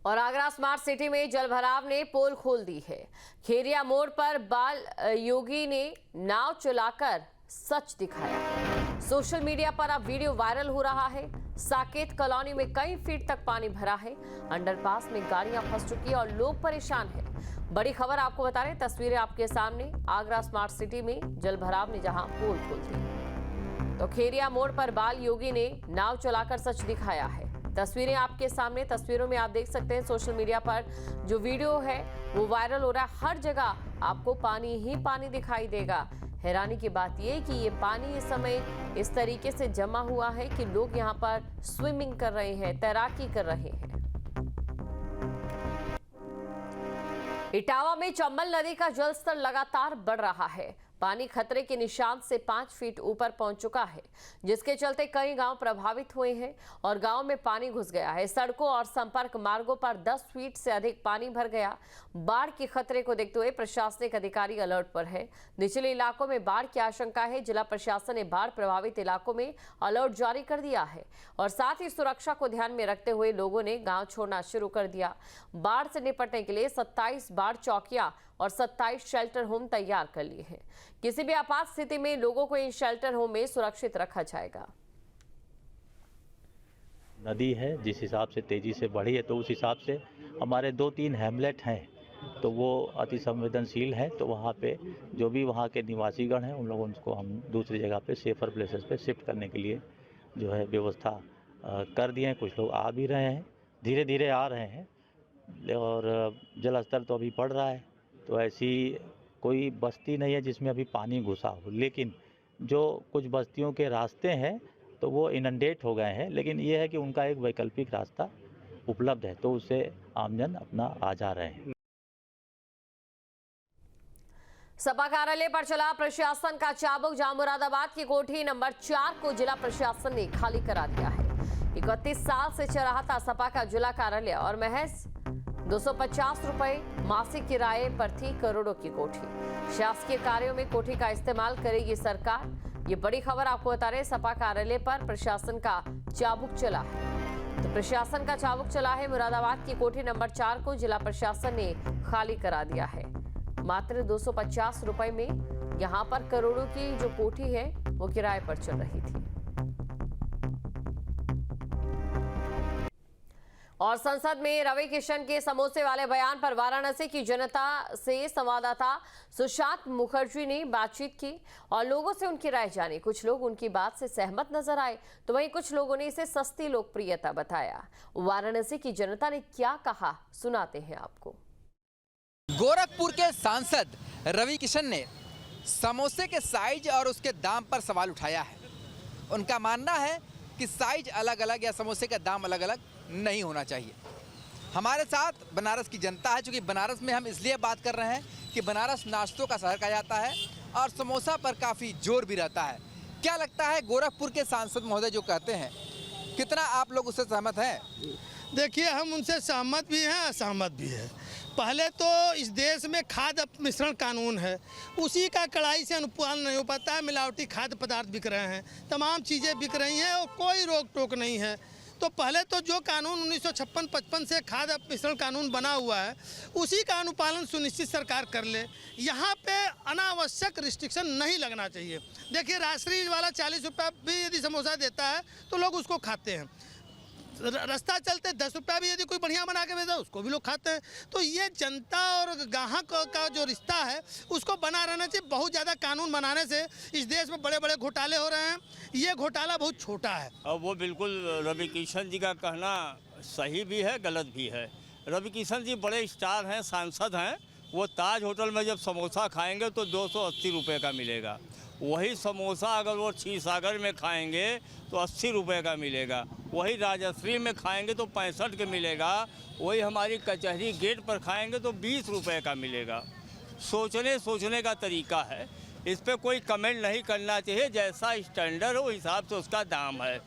और Agra smart city में जलभराव ने पोल खोल दी है। खेरिया मोड़ पर बाल योगी ने नाव चलाकर सच दिखाया। सोशल मीडिया पर अब वीडियो वायरल हो रहा है। साकेत कॉलोनी में कई फीट तक पानी भरा है। अंडरपास में गाड़ियां फंस चुकी है और लोग परेशान हैं। बड़ी खबर आपको बता रहे, तस्वीरें आपके सामने। आगरा स्मार्ट सिटी में जलभराव ने जहां पोल खोल दी, तो खेरिया मोड़ पर बाल योगी ने नाव चलाकर सच दिखाया है। तस्वीरें आपके सामने। तस्वीरों में आप देख सकते हैं सोशल मीडिया पर जो वीडियो है वो वायरल हो रहा है। हर जगह आपको पानी ही पानी दिखाई देगा। हैरानी की बात यह कि ये पानी इस समय इस तरीके से जमा हुआ है कि लोग यहाँ पर स्विमिंग कर रहे हैं, तैराकी कर रहे हैं। इटावा में चंबल नदी का जलस्तर लगातार बढ़ रहा है। पानी खतरे के निशान से 5 फीट ऊपर पहुंच चुका है, जिसके चलते कई गांव प्रभावित हुए हैं और गांव में पानी घुस गया है। सड़कों और संपर्क मार्गों पर 10 फीट से अधिक पानी भर गया। बाढ़ के खतरे को देखते हुए प्रशासनिक अधिकारी अलर्ट पर है। निचले इलाकों में बाढ़ की आशंका है। जिला प्रशासन ने बाढ़ प्रभावित इलाकों में अलर्ट जारी कर दिया है और साथ ही सुरक्षा को ध्यान में रखते हुए लोगों ने गाँव छोड़ना शुरू कर दिया। बाढ़ से निपटने के लिए 27 बाढ़ चौकियां और 27 शेल्टर होम तैयार कर लिए हैं। किसी भी आपात स्थिति में लोगों को इन शेल्टर होम में सुरक्षित रखा जाएगा। नदी है जिस हिसाब से तेजी से बढ़ी है, तो उस हिसाब से हमारे 2-3 हैमलेट हैं तो वो अति संवेदनशील है। तो वहाँ पे जो भी वहाँ के निवासीगण हैं उन लोगों को हम दूसरी जगह पे सेफर प्लेसेस पे शिफ्ट करने के लिए जो है व्यवस्था कर दिए हैं। कुछ लोग आ भी रहे हैं, धीरे धीरे आ रहे हैं और जल स्तर तो अभी बढ़ रहा है। तो ऐसी कोई बस्ती नहीं है जिसमें अभी पानी घुसा हो, लेकिन जो कुछ बस्तियों के रास्ते हैं तो वो इनंडेट हो गए हैं, लेकिन ये है कि उनका एक वैकल्पिक रास्ता उपलब्ध है, तो उससे आमजन अपना आ जा रहे हैं। सपा कार्यालय पर चला प्रशासन का चाबुक। जहां मुरादाबाद की कोठी नंबर 4 को जिला प्रशासन ने खाली करा दिया है। 31 साल से चल रहा था सपा का जिला कार्यालय और महज 250 रुपए मासिक किराए पर थी करोड़ों की कोठी। शासकीय कार्यों में कोठी का इस्तेमाल करेगी सरकार। ये बड़ी खबर आपको बता रहे, सपा कार्यालय पर प्रशासन का चाबुक चला है। तो प्रशासन का चाबुक चला है। मुरादाबाद की कोठी नंबर 4 को जिला प्रशासन ने खाली करा दिया है। मात्र 250 रुपए में यहाँ पर करोड़ों की जो कोठी है वो किराए पर चल रही थी। और संसद में रवि किशन के समोसे वाले बयान पर वाराणसी की जनता से संवाददाता सुशांत मुखर्जी ने बातचीत की और लोगों से उनकी राय जानी। कुछ लोग उनकी बात से सहमत नजर आए तो वहीं कुछ लोगों ने इसे सस्ती लोकप्रियता बताया। वाराणसी की जनता ने क्या कहा, सुनाते हैं आपको। गोरखपुर के सांसद रवि किशन ने समोसे के साइज और उसके दाम पर सवाल उठाया है। उनका मानना है कि साइज अलग अलग या समोसे का दाम अलग अलग नहीं होना चाहिए। हमारे साथ बनारस की जनता है, क्योंकि बनारस में हम इसलिए बात कर रहे हैं कि बनारस नाश्तों का शहर कहा जाता है और समोसा पर काफ़ी जोर भी रहता है। क्या लगता है गोरखपुर के सांसद महोदय जो कहते हैं, कितना आप लोग उससे सहमत हैं? देखिए, हम उनसे सहमत भी हैं, असहमत भी है। पहले तो इस देश में खाद्य मिश्रण कानून है, उसी का कड़ाई से अनुपालन नहीं हो पाता है। मिलावटी खाद्य पदार्थ बिक रहे हैं, तमाम चीज़ें बिक रही हैं और कोई रोक टोक नहीं है। तो पहले तो जो कानून 1956-55 से खाद्य मिश्रण कानून बना हुआ है उसी का अनुपालन सुनिश्चित सरकार कर ले। यहाँ पे अनावश्यक रिस्ट्रिक्शन नहीं लगना चाहिए। देखिए, राष्ट्रीय वाला 40 रुपये भी यदि समोसा देता है तो लोग उसको खाते हैं। रास्ता चलते 10 रुपया भी यदि कोई बढ़िया बना के भेजा उसको भी लोग खाते हैं। तो ये जनता और ग्राहक का जो रिश्ता है उसको बना रहना चाहिए। बहुत ज़्यादा कानून बनाने से इस देश में बड़े बड़े घोटाले हो रहे हैं। ये घोटाला बहुत छोटा है। और वो बिल्कुल रवि किशन जी का कहना सही भी है, गलत भी है। रवि किशन जी बड़े स्टार हैं, सांसद हैं। वो ताज होटल में जब समोसा खाएंगे तो 280 रुपये का मिलेगा। वही समोसा अगर वो क्षीरसागर में खाएंगे तो 80 रुपये का मिलेगा। वही राजश्री में खाएंगे तो 65 का मिलेगा। वही हमारी कचहरी गेट पर खाएंगे तो 20 रुपये का मिलेगा। सोचने का तरीका है, इस पर कोई कमेंट नहीं करना चाहिए। जैसा स्टैंडर्ड हो हिसाब से उसका दाम है।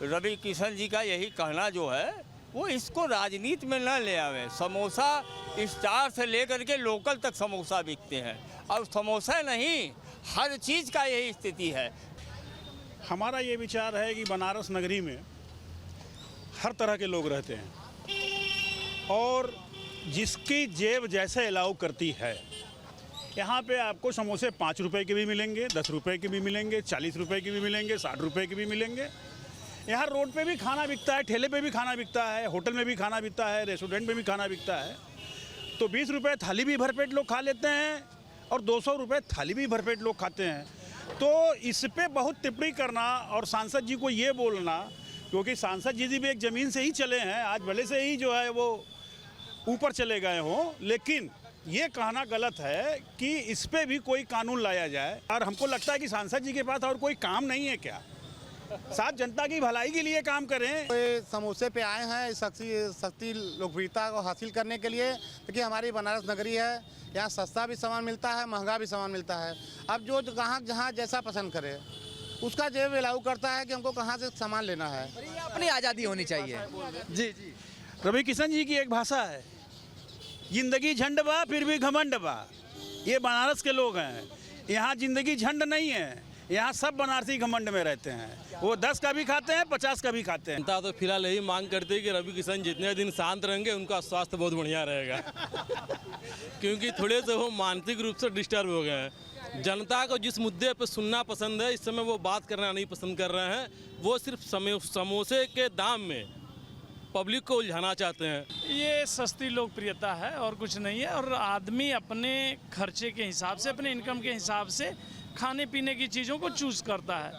रवि किशन जी का यही कहना जो है वो इसको राजनीति में न ले आवे। समोसा स्टार से लेकर के लोकल तक समोसा बिकते हैं और समोसा नहीं, हर चीज़ का यही स्थिति है। हमारा ये विचार है कि बनारस नगरी में हर तरह के लोग रहते हैं और जिसकी जेब जैसे अलाउ करती है। यहाँ पे आपको समोसे 5 रुपए के भी मिलेंगे, 10 रुपए के भी मिलेंगे, 40 रुपए के भी मिलेंगे, 60 रुपए के भी मिलेंगे। यहाँ रोड पे भी खाना बिकता है, ठेले पे भी खाना बिकता है, होटल में भी खाना बिकता है, रेस्टोरेंट में भी खाना बिकता है। तो 20 रुपए थाली भी भरपेट लोग खा लेते हैं और 200 रुपए थाली भी भरपेट लोग खाते हैं। तो इस पे बहुत टिप्पणी करना और सांसद जी को ये बोलना, क्योंकि सांसद जी भी एक ज़मीन से ही चले हैं, आज भले से ही जो है वो ऊपर चले गए हों, लेकिन ये कहना गलत है कि इस पे भी कोई कानून लाया जाए। और हमको लगता है कि सांसद जी के पास और कोई काम नहीं है क्या? साथ जनता की भलाई के लिए काम करें। तो समोसे पे आए हैं सस्ती लोकप्रियता को हासिल करने के लिए, क्योंकि हमारी बनारस नगरी है, यहाँ सस्ता भी सामान मिलता है, महंगा भी सामान मिलता है। अब जो ग्राहक जहाँ जैसा पसंद करे उसका जेब अलाउ करता है कि हमको कहाँ से सामान लेना है। अपनी आज़ादी होनी चाहिए। जी जी। रवि किशन जी की एक भाषा है, जिंदगी झंड बा फिर भी घमंड बा। ये बनारस के लोग हैं, यहाँ जिंदगी झंड नहीं है, यहाँ सब बनारसी घमंड में रहते हैं। वो 10 का भी खाते हैं, 50 का भी खाते हैं। जनता तो फिलहाल यही मांग करती है कि रवि किशन जितने दिन शांत रहेंगे उनका स्वास्थ्य बहुत बढ़िया रहेगा क्योंकि थोड़े से वो मानसिक रूप से डिस्टर्ब हो गए हैं। जनता को जिस मुद्दे पर सुनना पसंद है, इस समय वो बात करना नहीं पसंद कर रहे हैं। वो सिर्फ समोसे के दाम में पब्लिक को उलझाना चाहते हैं। ये सस्ती लोकप्रियता है और कुछ नहीं है। और आदमी अपने खर्चे के हिसाब से, अपने इनकम के हिसाब से खाने पीने की चीज़ों को चूज़ करता है।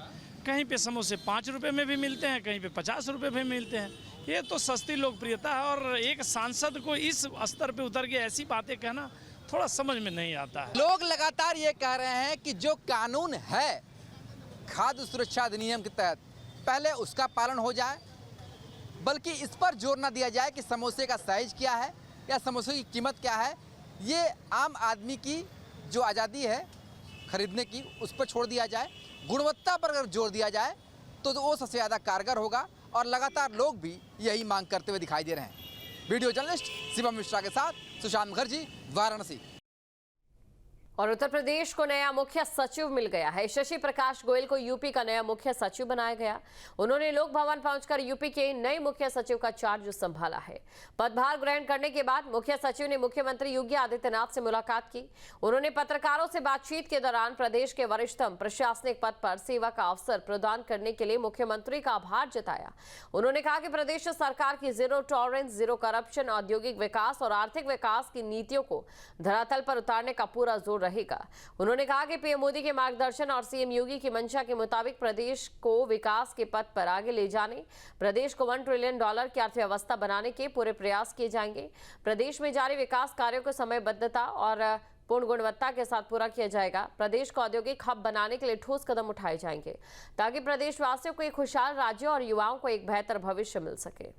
कहीं पे समोसे 5 रुपए में भी मिलते हैं, कहीं पे 50 रुपए में मिलते हैं। ये तो सस्ती लोकप्रियता है। और एक सांसद को इस स्तर पे उतर के ऐसी बातें कहना थोड़ा समझ में नहीं आता है। लोग लगातार ये कह रहे हैं कि जो कानून है खाद्य सुरक्षा अधिनियम के तहत, पहले उसका पालन हो जाए, बल्कि इस पर जोर न दिया जाए कि समोसे का साइज क्या है या समोसे की कीमत क्या है। ये आम आदमी की जो आज़ादी है खरीदने की, उस पर छोड़ दिया जाए। गुणवत्ता पर अगर जोर दिया जाए तो वो सबसे ज़्यादा कारगर होगा। और लगातार लोग भी यही मांग करते हुए दिखाई दे रहे हैं। वीडियो जर्नलिस्ट शिवम मिश्रा के साथ सुशांत मुखर्जी, वाराणसी। और उत्तर प्रदेश को नया मुख्य सचिव मिल गया है। शशि प्रकाश गोयल को यूपी का नया मुख्य सचिव बनाया गया। उन्होंने लोक भवन पहुंचकर यूपी के नए मुख्य सचिव का चार्ज संभाला है। पदभार ग्रहण करने के बाद मुख्य सचिव ने मुख्यमंत्री योगी आदित्यनाथ से मुलाकात की। उन्होंने पत्रकारों से बातचीत के दौरान प्रदेश के वरिष्ठतम प्रशासनिक पद पर सेवा का अवसर प्रदान करने के लिए मुख्यमंत्री का आभार जताया। उन्होंने कहा कि प्रदेश सरकार की जीरो टॉलरेंस, जीरो करप्शन, औद्योगिक विकास और आर्थिक विकास की नीतियों को धरातल पर उतारने का पूरा जोर रहेगा। उन्होंने कहा कि पीएम मोदी के मार्गदर्शन और सीएम योगी की मंशा के मुताबिक प्रदेश को विकास के पथ पर आगे ले जाने, प्रदेश को $1 ट्रिलियन की अर्थव्यवस्था बनाने के पूरे प्रयास किए जाएंगे। प्रदेश में जारी विकास कार्यों को समयबद्धता और पूर्ण गुणवत्ता के साथ पूरा किया जाएगा। प्रदेश को औद्योगिक हब बनाने के लिए ठोस कदम उठाए जाएंगे ताकि प्रदेशवासियों को एक खुशहाल राज्य और युवाओं को एक बेहतर भविष्य मिल सके।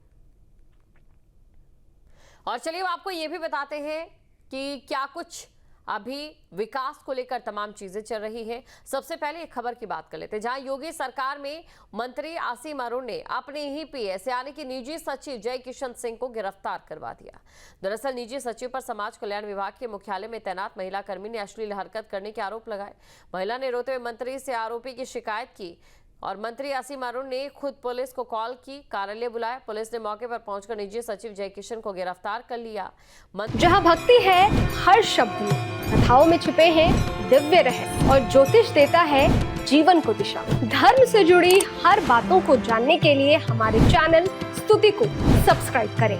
और चलिए आपको ये भी बताते हैं कि क्या कुछ अभी विकास को लेकर तमाम चीजें चल रही हैं। सबसे पहले एक खबर की बात कर लेते हैं, जहां योगी सरकार में मंत्री आसिम अरुण ने अपने ही पीएस यानी कि निजी सचिव जय किशन सिंह को गिरफ्तार करवा दिया। दरअसल निजी सचिव पर समाज कल्याण विभाग के मुख्यालय में तैनात महिला कर्मी ने अश्लील हरकत करने के आरोप लगाए। महिला ने रोते हुए मंत्री से आरोपी की शिकायत की और मंत्री आसिम अरुण ने खुद पुलिस को कॉल की, कार्यालय बुलाया। पुलिस ने मौके पर पहुंचकर निजी सचिव जय किशन को गिरफ्तार कर लिया। जहां भक्ति है हर शब्द में, कथाओं में छिपे हैं दिव्य रहस्य और ज्योतिष देता है जीवन को दिशा। धर्म से जुड़ी हर बातों को जानने के लिए हमारे चैनल स्तुति को सब्सक्राइब करें।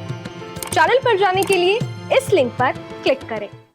चैनल पर जाने के लिए इस लिंक पर क्लिक करें।